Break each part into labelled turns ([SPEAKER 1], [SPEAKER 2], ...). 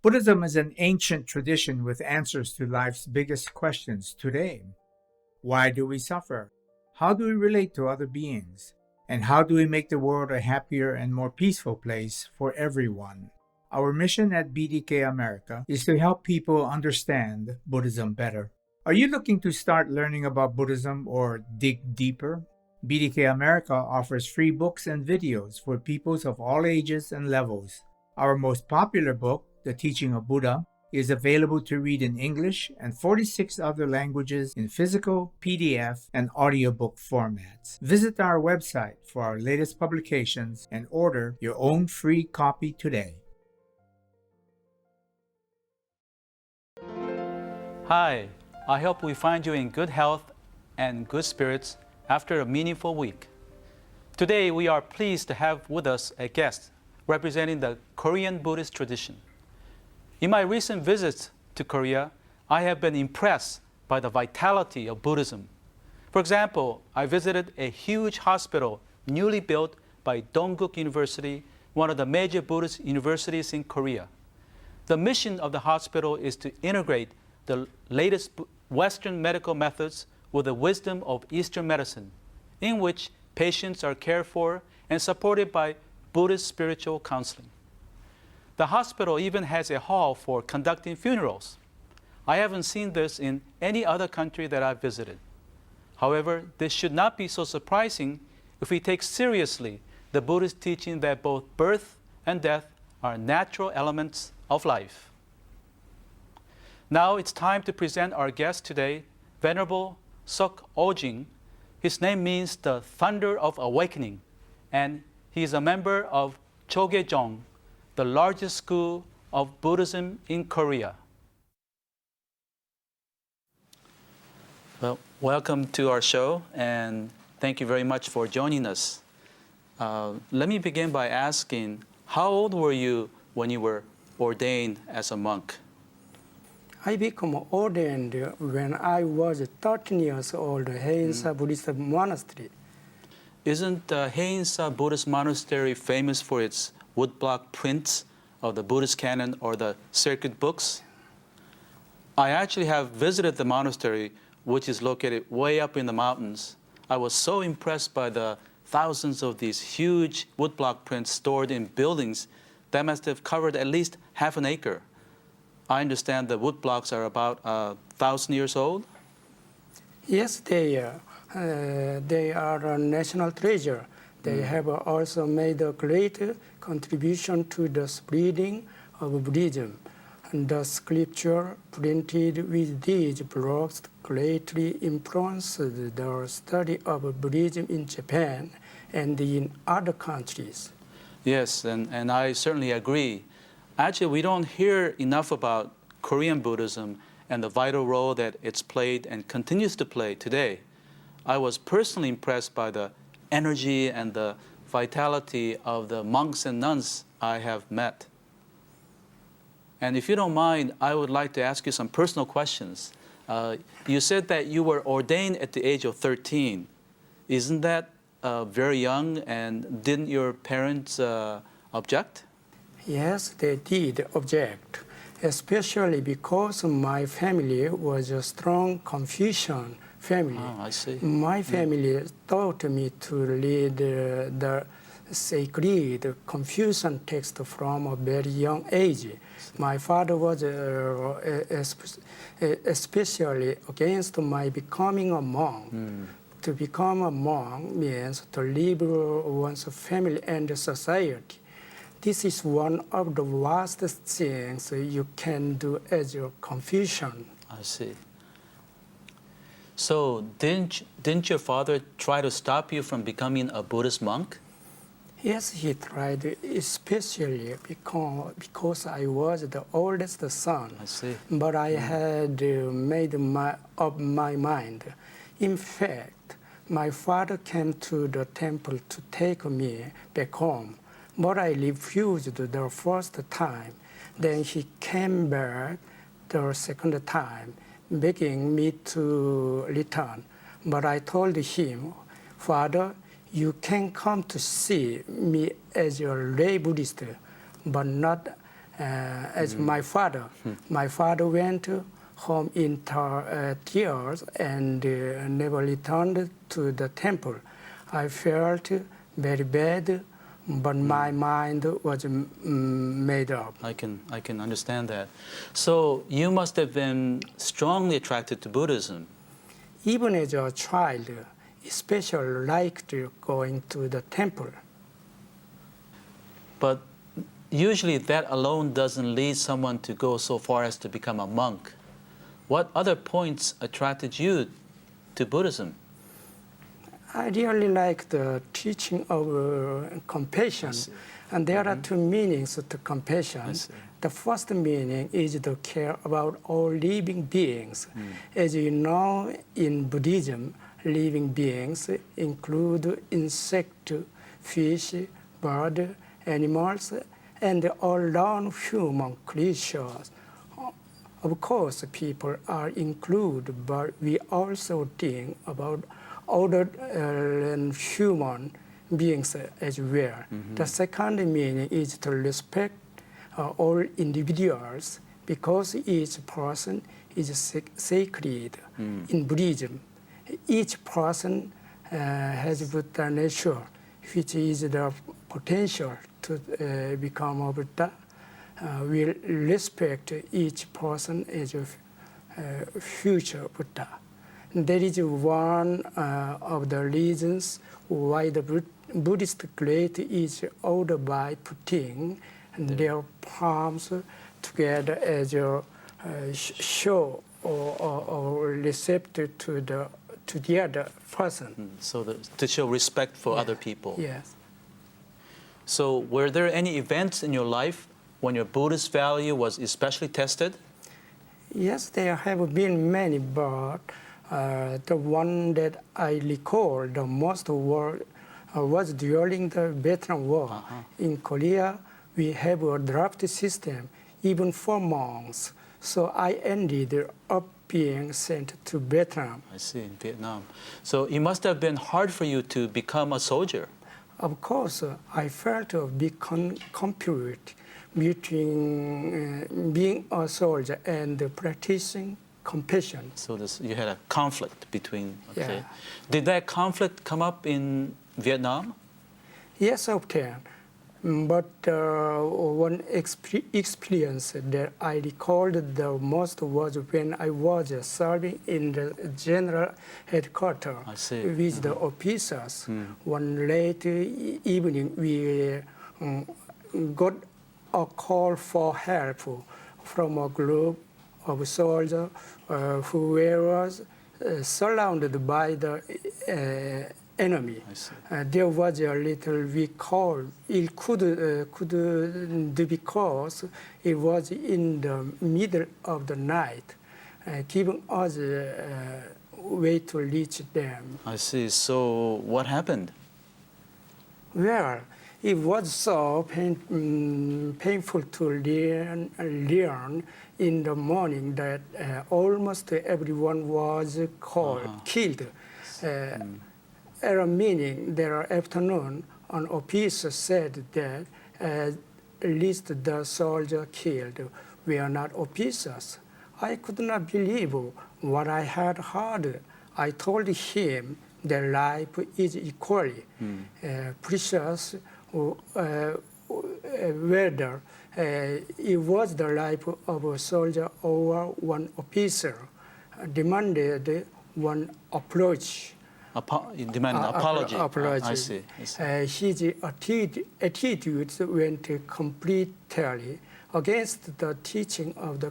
[SPEAKER 1] Buddhism is an ancient tradition with answers to life's biggest questions today. Why do we suffer? How do we relate to other beings? And how do we make the world a happier and more peaceful place for everyone? Our mission at BDK America is to help people understand Buddhism better. Are you looking to start learning about Buddhism or dig deeper? BDK America offers free books and videos for peoples of all ages and levels. Our most popular book, The Teaching of Buddha, is available to read in English and 46 other languages in physical, PDF, and audiobook formats. Visit our website for our latest publications and order your own free copy today.
[SPEAKER 2] Hi, I hope we find you in good health and good spirits after a meaningful week. Today we are pleased to have with us a guest representing the Korean Buddhist tradition. In my recent visits to Korea, I have been impressed by the vitality of Buddhism. For example, I visited a huge hospital newly built by Dongguk University, one of the major Buddhist universities in Korea. The mission of the hospital is to integrate the latest Western medical methods with the wisdom of Eastern medicine, in which patients are cared for and supported by Buddhist spiritual counseling. The hospital even has a hall for conducting funerals. I haven't seen this in any other country that I've visited. However, this should not be so surprising if we take seriously the Buddhist teaching that both birth and death are natural elements of life. Now it's time to present our guest today, Venerable Seok Ohjin. His name means the thunder of awakening, and he is a member of Chogyejong, the largest school of Buddhism in Korea. Well, welcome to our show, and thank you very much for joining us. Let me begin by asking, how old were you when you were ordained as a monk?
[SPEAKER 3] I became ordained when I was 13 years old in Haeinsa Buddhist Monastery.
[SPEAKER 2] Isn't Haeinsa Buddhist Monastery famous for its woodblock prints of the Buddhist canon or the sacred books? I actually have visited the monastery, which is located way up in the mountains. I was so impressed by the thousands of these huge woodblock prints stored in buildings that must have covered at least half an acre. I understand the woodblocks are about 1,000 years old?
[SPEAKER 3] Yes, they are a national treasure. They have also made a great contribution to the spreading of Buddhism. And the scripture printed with these blocks greatly influenced the study of Buddhism in Japan and in other countries.
[SPEAKER 2] Yes, and I certainly agree. Actually, we don't hear enough about Korean Buddhism and the vital role that it's played and continues to play today. I was personally impressed by the energy and the vitality of the monks and nuns I have met. And if you don't mind, I would like to ask you some personal questions. You said that you were ordained at the age of 13. Isn't that very young, and didn't your parents object?
[SPEAKER 3] Yes, they did object, especially because my family was a strong Confucian family.
[SPEAKER 2] Oh, I see.
[SPEAKER 3] My family taught me to read the sacred Confucian text from a very young age. My father was especially against my becoming a monk. To become a monk means to leave one's family and society. This is one of the worst things you can do as a Confucian.
[SPEAKER 2] I see. So didn't your father try to stop you from becoming a Buddhist monk?
[SPEAKER 3] Yes, he tried, especially because I was the oldest son.
[SPEAKER 2] I see.
[SPEAKER 3] But I had made up my mind. In fact, my father came to the temple to take me back home, but I refused the first time. Then he came back the second time, begging me to return. But I told him, Father, you can come to see me as a lay Buddhist, but not as my father. My father went home in tears and never returned to the temple. I felt very bad, but my mind was made up.
[SPEAKER 2] I can understand that. So you must have been strongly attracted to Buddhism.
[SPEAKER 3] Even as a child, especially liked going to the temple.
[SPEAKER 2] But usually that alone doesn't lead someone to go so far as to become a monk. What other points attracted you to Buddhism?
[SPEAKER 3] I really like the teaching of compassion. And there are two meanings to compassion. The first meaning is to care about all living beings. As you know, in Buddhism, living beings include insect, fish, bird, animals, and all non-human creatures. Of course, people are included, but we also think about other than human beings as well. The second meaning is to respect all individuals because each person is sacred. In Buddhism, each person has Buddha nature, which is the potential to become a Buddha. We respect each person as a future Buddha. That is one of the reasons why the Buddhist greet each other by putting their palms together as a show or receptive to the other person.
[SPEAKER 2] So to show respect for other people.
[SPEAKER 3] Yes.
[SPEAKER 2] So were there any events in your life when your Buddhist value was especially tested?
[SPEAKER 3] Yes, there have been many, but the one that I recall the most was during the Vietnam War. In Korea, we have a draft system, even for monks. So I ended up being sent to Vietnam.
[SPEAKER 2] I see, in Vietnam. So it must have been hard for you to become a soldier.
[SPEAKER 3] Of course, I felt a big conflict between being a soldier and practicing compassion.
[SPEAKER 2] So you had a conflict between, okay.
[SPEAKER 3] Yeah.
[SPEAKER 2] Did that conflict come up in Vietnam?
[SPEAKER 3] Yes, of course. But one experience that I recalled the most was when I was serving in the general headquarters with the officers. One late evening, we got a call for help from a group of soldiers who were surrounded by the enemy. There was a little recall. It could because it was in the middle of the night, giving us a way to reach them.
[SPEAKER 2] I see. So what happened?
[SPEAKER 3] Well, it was so painful to learn in the morning that almost everyone was killed. At a meeting that afternoon, an officer said that at least the soldiers killed were not officers. I could not believe what I had heard. I told him that life is equally precious, whether it was the life of a soldier or one officer. Demanded one approach.
[SPEAKER 2] You demand an apology.
[SPEAKER 3] Apology.
[SPEAKER 2] I see.
[SPEAKER 3] His attitudes went completely against the teaching of the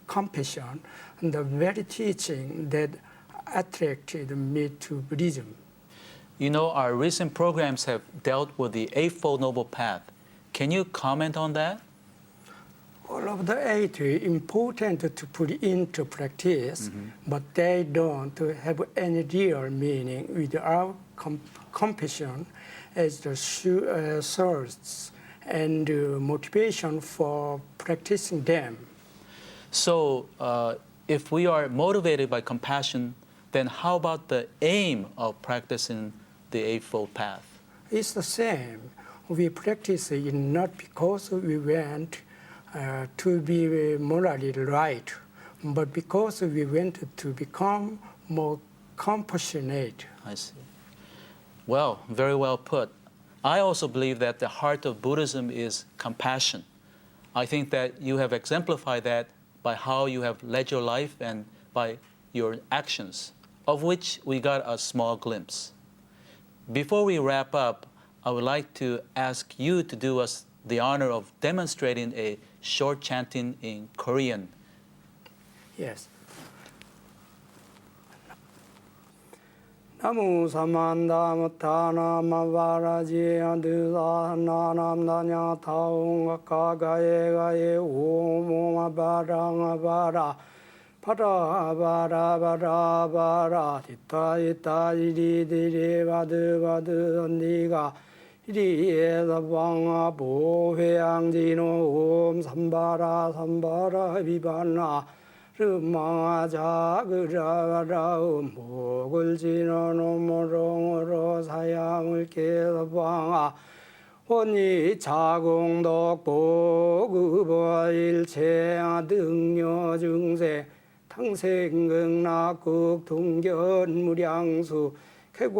[SPEAKER 3] compassion, and the very teaching that attracted me to Buddhism.
[SPEAKER 2] You know, our recent programs have dealt with the Eightfold Noble Path. Can you comment on that?
[SPEAKER 3] All of the eight are important to put into practice, but they don't have any real meaning without compassion as the source and motivation for practicing them.
[SPEAKER 2] So, if we are motivated by compassion, then how about the aim of practicing the Eightfold Path?
[SPEAKER 3] It's the same. We practice it not because we want to be morally right, but because we want to become more compassionate.
[SPEAKER 2] I see. Well, very well put. I also believe that the heart of Buddhism is compassion. I think that you have exemplified that by how you have led your life and by your actions, of which we got a small glimpse. Before we wrap up, I would like to ask you to do us the honor of demonstrating a short chanting in Korean.
[SPEAKER 3] Yes. Namu samanda mutana mavaraji adusa nanam danya taung kagaye gaye om barang bara para bara bara bara tita ita iri dire vadu vadu niga iri sabanga bo heang jino om sambara sambara vibana 르마자 그라라 목을 지나노 모롱으로 사양을 깨서방아 혼이 자공덕보 그보일체아 등녀 중세 탕생극낙극 동견무량수 쾌공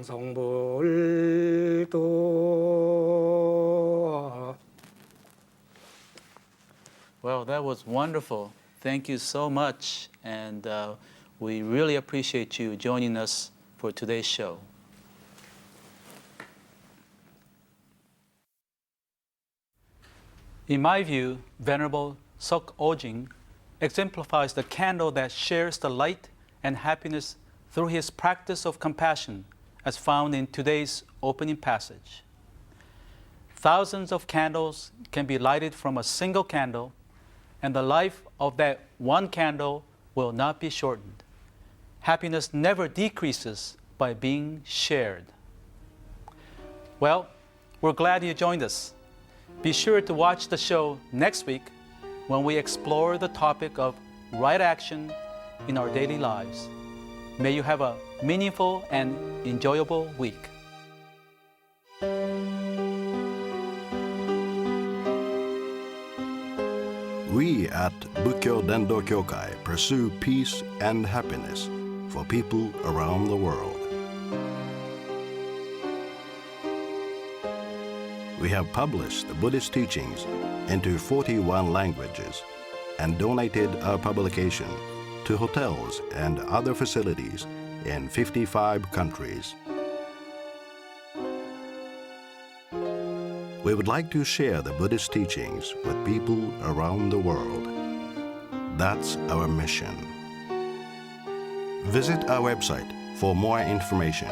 [SPEAKER 3] 성불도.
[SPEAKER 2] Well, that was wonderful. Thank you so much. And we really appreciate you joining us for today's show. In my view, Venerable Seok Ohjin exemplifies the candle that shares the light and happiness through his practice of compassion, as found in today's opening passage. Thousands of candles can be lighted from a single candle, and the life of that one candle will not be shortened. Happiness never decreases by being shared. Well, we're glad you joined us. Be sure to watch the show next week when we explore the topic of right action in our daily lives. May you have a meaningful and enjoyable week.
[SPEAKER 4] We at Bukkyo Dendo Kyokai pursue peace and happiness for people around the world. We have published the Buddhist teachings into 41 languages and donated our publication to hotels and other facilities in 55 countries. We would like to share the Buddhist teachings with people around the world. That's our mission. Visit our website for more information.